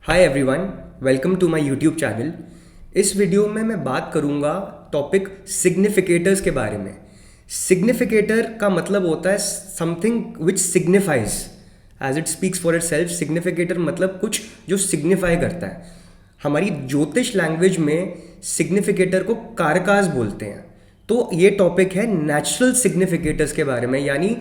Hi everyone, welcome to my YouTube channel. इस video में मैं बात करूंगा टॉपिक सिग्निफिकेटर्स के बारे में। सिग्निफिकेटर का मतलब होता है something which signifies as it speaks for itself. Significator मतलब कुछ जो सिग्निफाई करता है। हमारी ज्योतिष लैंग्वेज में सिग्निफिकेटर को कारकास बोलते हैं। तो ये टॉपिक है नेचुरल सिग्निफिकेटर्स के बारे में, यानी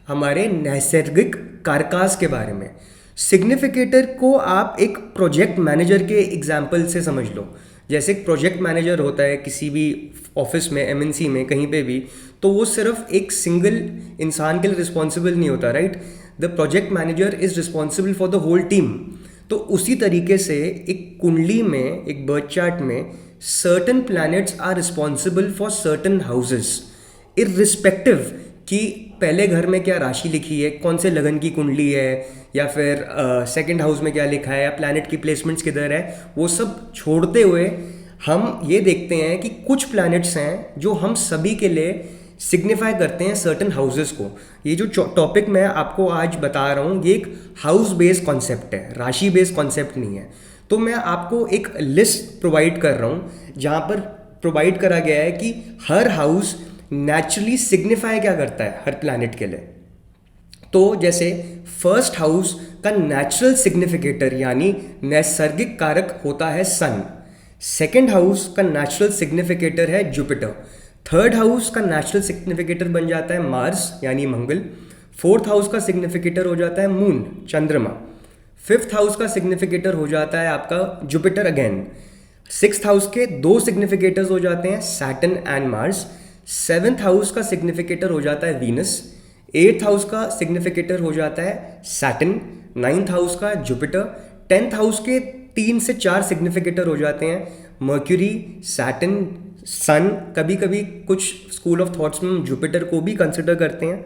हमारे नैसर्गिक कारकास के बारे में। सिग्निफिकेटर को आप एक प्रोजेक्ट मैनेजर के एग्जाम्पल से समझ लो। जैसे एक प्रोजेक्ट मैनेजर होता है किसी भी ऑफिस में, एमएनसी में, कहीं पे भी, तो वो सिर्फ एक सिंगल इंसान के लिए रिस्पॉन्सिबल नहीं होता, right. The project manager is responsible for the whole team. तो उसी तरीके से एक कुंडली में, एक बर्थ चार्ट में, certain planets are responsible for certain houses, irrespective कि पहले घर में क्या राशि लिखी है, कौन से लगन की कुंडली है, या फिर सेकंड हाउस में क्या लिखा है, या प्लैनेट की प्लेसमेंट्स किधर है। वो सब छोड़ते हुए हम ये देखते हैं कि कुछ प्लैनेट्स हैं जो हम सभी के लिए सिग्निफाई करते हैं सर्टन हाउसेस को। ये जो टॉपिक मैं आपको आज बता रहा हूँ, ये एक हाउस बेस्ड कॉन्सेप्ट है, राशि बेस्ड कॉन्सेप्ट नहीं है। तो मैं आपको एक लिस्ट प्रोवाइड कर रहा हूँ जहाँ पर प्रोवाइड करा गया है कि हर हाउस नेचुरली सिग्निफाई क्या करता है हर प्लैनेट के लिए। तो जैसे फर्स्ट हाउस का नेचुरल सिग्निफिकेटर यानी नैसर्गिक कारक होता है सन। सेकंड हाउस का नेचुरल सिग्निफिकेटर है जुपिटर। थर्ड हाउस का नेचुरल सिग्निफिकेटर बन जाता है मार्स यानी मंगल। फोर्थ हाउस का सिग्निफिकेटर हो जाता है मून, चंद्रमा। फिफ्थ हाउस का सिग्निफिकेटर हो जाता है आपका जुपिटर अगेन। सिक्स्थ हाउस के दो सिग्निफिकेटर्स हो जाते हैं Saturn and Mars. Seventh house का सिग्निफिकेटर हो जाता है वीनस। एट्थ हाउस का सिग्निफिकेटर हो जाता है सैटर्न। नाइन्थ हाउस का जुपिटर। टेंथ हाउस के 3 से 4 सिग्निफिकेटर हो जाते हैं मर्क्यूरी, सैटर्न, सन। कभी कभी कुछ स्कूल ऑफ थॉट्स में जुपिटर को भी कंसिडर करते हैं।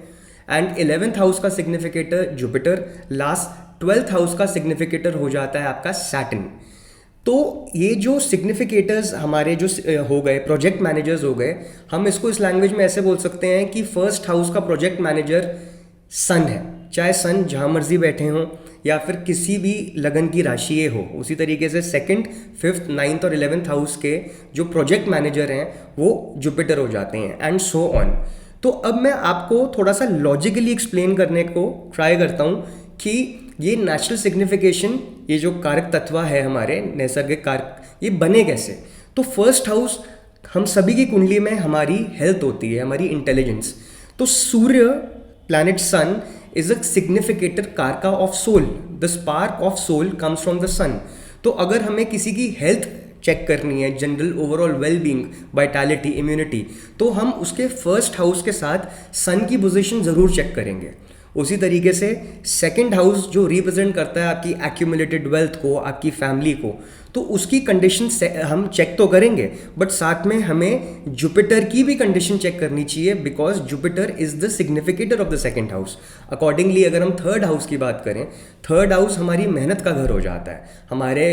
एंड 11th हाउस का significator Jupiter. Last 12th house का सिग्निफिकेटर हो जाता है आपका सैटर्न। तो ये जो सिग्निफिकेटर्स हमारे जो हो गए, प्रोजेक्ट मैनेजर्स हो गए, हम इसको इस लैंग्वेज में ऐसे बोल सकते हैं कि फर्स्ट हाउस का प्रोजेक्ट मैनेजर सन है। चाहे सन जहाँ मर्जी बैठे हों या फिर किसी भी लगन की राशि ये हो। उसी तरीके से सेकंड, फिफ्थ, नाइन्थ और 11th हाउस के जो प्रोजेक्ट मैनेजर हैं वो जुपिटर हो जाते हैं, एंड सो ऑन। तो अब मैं आपको थोड़ा सा लॉजिकली एक्सप्लेन करने को ट्राई करता हूँ कि ये नेचुरल सिग्निफिकेशन, ये जो कारक तत्व है हमारे नैसर्गिक कारक, ये बने कैसे। तो फर्स्ट हाउस हम सभी की कुंडली में हमारी हेल्थ होती है, हमारी इंटेलिजेंस। तो Surya, planet sun, is a significator karaka of soul. The spark of soul comes from the sun. तो अगर हमें किसी की हेल्थ चेक करनी है, general overall wellbeing, vitality, immunity, तो हम उसके फर्स्ट हाउस के साथ सन की पोजीशन ज़रूर चेक करेंगे। उसी तरीके से सेकंड हाउस जो रिप्रेजेंट करता है आपकी एक्यूमुलेटेड वेल्थ को, आपकी फैमिली को, तो उसकी कंडीशन हम चेक तो करेंगे, बट साथ में हमें जुपिटर की भी कंडीशन चेक करनी चाहिए, because Jupiter is the significator of the second house. Accordingly अगर हम थर्ड हाउस की बात करें, थर्ड हाउस हमारी मेहनत का घर हो जाता है, हमारे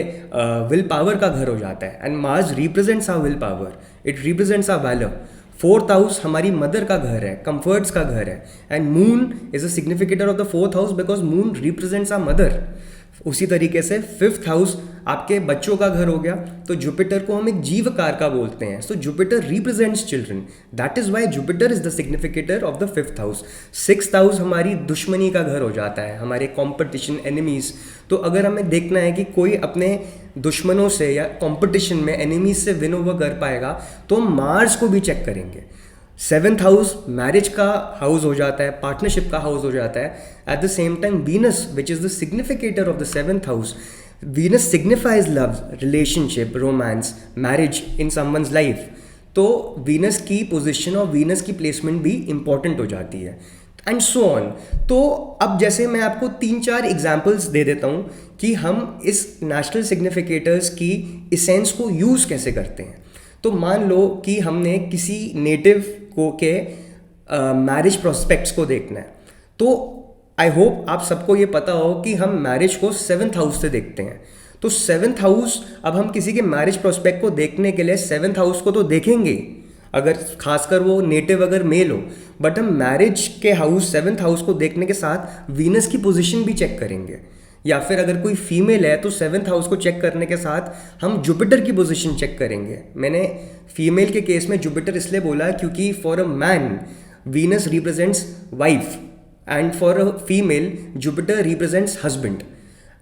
विल पावर का घर हो जाता है, and Mars represents our will power, it represents our valour. Fourth house हमारी मदर का घर है, कंफर्ट्स का घर है, and moon is a significator of the fourth house because moon represents our mother. उसी तरीके से फिफ्थ हाउस आपके बच्चों का घर हो गया, तो जुपिटर को हम एक जीवकार का बोलते हैं। So Jupiter represents children, that is why Jupiter is the significator of the fifth house. Sixth house हमारी दुश्मनी का घर हो जाता है, हमारे कॉम्पिटिशन, एनिमीज। तो अगर हमें देखना है कि कोई अपने दुश्मनों से या कॉम्पिटिशन में एनिमीज से विन ओवर कर पाएगा, तो हम मार्स को भी चेक करेंगे। सेवेंथ हाउस मैरिज का हाउस हो जाता है, पार्टनरशिप का हाउस हो जाता है। At the same time Venus, which is the significator of the seventh house, Venus signifies love, relationship, romance, marriage in someone's life. तो वीनस की पोजिशन और वीनस की प्लेसमेंट भी इंपॉर्टेंट हो जाती है, एंड सो ऑन। तो अब जैसे मैं आपको 3-4 एग्जाम्पल्स दे देता हूँ कि हम इस नेशनल सिग्निफिकेटर्स की इसेंस को यूज़ कैसे करते हैं। तो मान लो कि हमने किसी नेटिव को के मैरिज प्रोस्पेक्ट्स को देखना है, तो आई होप आप सबको ये पता हो कि हम मैरिज को 7th हाउस से देखते हैं। तो 7th हाउस, अब हम किसी के मैरिज प्रोस्पेक्ट को देखने के लिए 7th हाउस को तो देखेंगे, अगर खासकर वो नेटिव अगर मेल हो, बट हम मैरिज के हाउस 7th हाउस को देखने के साथ वीनस की पोजीशन भी चेक करेंगे। या फिर अगर कोई फीमेल है तो 7th हाउस को चेक करने के साथ हम जुपिटर की पोजीशन चेक करेंगे। मैंने फीमेल के केस में जुपिटर इसलिए बोला क्योंकि for a man Venus represents wife and for a female Jupiter represents husband.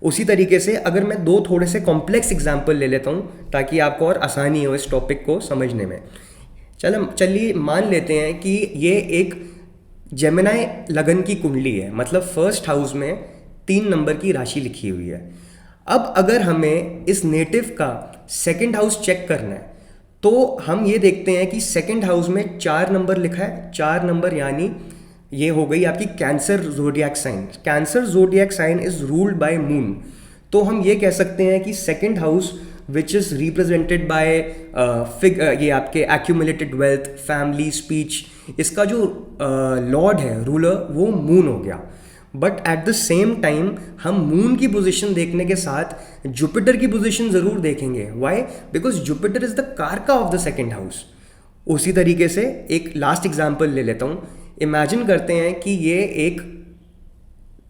उसी तरीके से अगर मैं दो थोड़े से कॉम्प्लेक्स एग्जाम्पल ले लेता हूँ ताकि आपको और आसानी हो इस टॉपिक को समझने में। चलिए मान लेते हैं कि ये एक जेमिनाई लगन की कुंडली है, मतलब फर्स्ट हाउस में 3 नंबर की राशि लिखी हुई है। अब अगर हमें इस नेटिव का सेकंड हाउस चेक करना है तो हम ये देखते हैं कि सेकंड हाउस में 4 नंबर लिखा है। 4 नंबर यानी ये हो गई आपकी Cancer zodiac sign. Cancer zodiac sign is ruled by moon. तो हम ये कह सकते हैं कि second house which is represented by ये आपके एक्यूमुलेटेड वेल्थ, फैमिली, स्पीच, इसका जो लॉर्ड है, रूलर, वो मून हो गया। But at the same time हम मून की पोजीशन देखने के साथ जुपिटर की पोजीशन जरूर देखेंगे। Why? Because Jupiter is the कारका ऑफ द सेकंड हाउस। उसी तरीके से एक लास्ट एग्जाम्पल ले लेता हूँ। इमेजिन करते हैं कि ये एक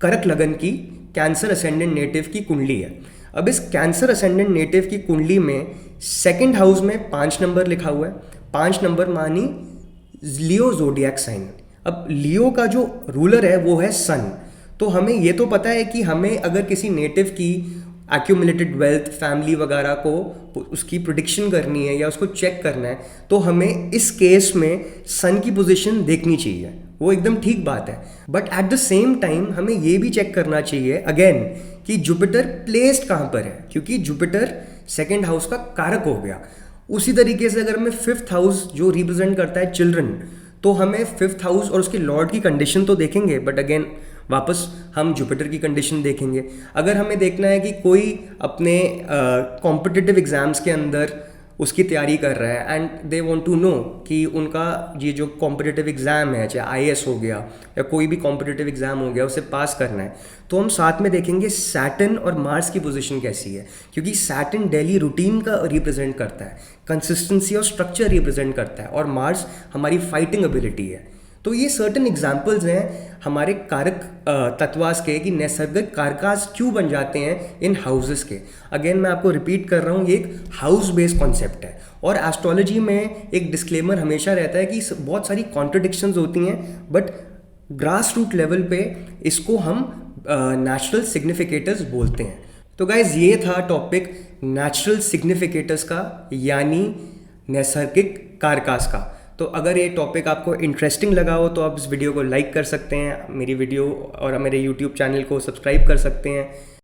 कर्क लगन की कैंसर असेंडेंट नेटिव की कुंडली है। अब इस कैंसर असेंडेंट नेटिव की कुंडली में सेकंड हाउस में 5 नंबर लिखा हुआ है। 5 नंबर मानी लियो जोडियक साइन। अब लियो का जो रूलर है वो है सन। तो हमें ये तो पता है कि हमें अगर किसी नेटिव की एक्यूमुलेटेड वेल्थ, फैमिली वगैरह को उसकी प्रिडिक्शन करनी है या उसको चेक करना है तो हमें इस केस में सन की पोजीशन देखनी चाहिए। वो एकदम ठीक बात है। But at the same time हमें ये भी चेक करना चाहिए अगेन कि जुपिटर प्लेस्ड कहाँ पर है, क्योंकि जुपिटर सेकेंड हाउस का कारक हो गया। उसी तरीके से अगर हमें 5th हाउस जो रिप्रेजेंट करता है चिल्ड्रन, तो हमें 5th हाउस और उसके लॉर्ड की कंडीशन तो देखेंगे, बट अगेन वापस हम जुपिटर की कंडीशन देखेंगे। अगर हमें देखना है कि कोई अपने कॉम्पिटिटिव एग्जाम्स के अंदर उसकी तैयारी कर रहा है and they want to know कि उनका ये जो कॉम्पिटिटिव एग्ज़ाम है, चाहे आईएएस हो गया या कोई भी कॉम्पिटिटिव एग्ज़ाम हो गया, उसे पास करना है, तो हम साथ में देखेंगे सैटर्न और मार्स की पोजीशन कैसी है। क्योंकि सैटर्न डेली रूटीन का रिप्रेजेंट करता है, कंसिस्टेंसी और स्ट्रक्चर रिप्रेजेंट करता है, और मार्स हमारी फाइटिंग एबिलिटी है। तो ये सर्टेन एग्जाम्पल्स हैं हमारे कारक तत्वास के कि नैसर्गिक कारकास क्यों बन जाते हैं इन हाउसेस के। अगेन मैं आपको रिपीट कर रहा हूँ, ये एक हाउस बेस्ड कॉन्सेप्ट है। और एस्ट्रोलॉजी में एक डिस्क्लेमर हमेशा रहता है कि बहुत सारी कॉन्ट्रडिक्शंस होती हैं, बट ग्रास रूट लेवल पे इसको हम नेचुरल सिग्निफिकेटर्स बोलते हैं। तो गाइज ये था टॉपिक नेचुरल सिग्निफिकेटर्स का, यानी नैसर्गिक कारकास का। तो अगर ये टॉपिक आपको इंटरेस्टिंग लगा हो तो आप इस वीडियो को लाइक कर सकते हैं, मेरी वीडियो और मेरे यूट्यूब चैनल को सब्सक्राइब कर सकते हैं।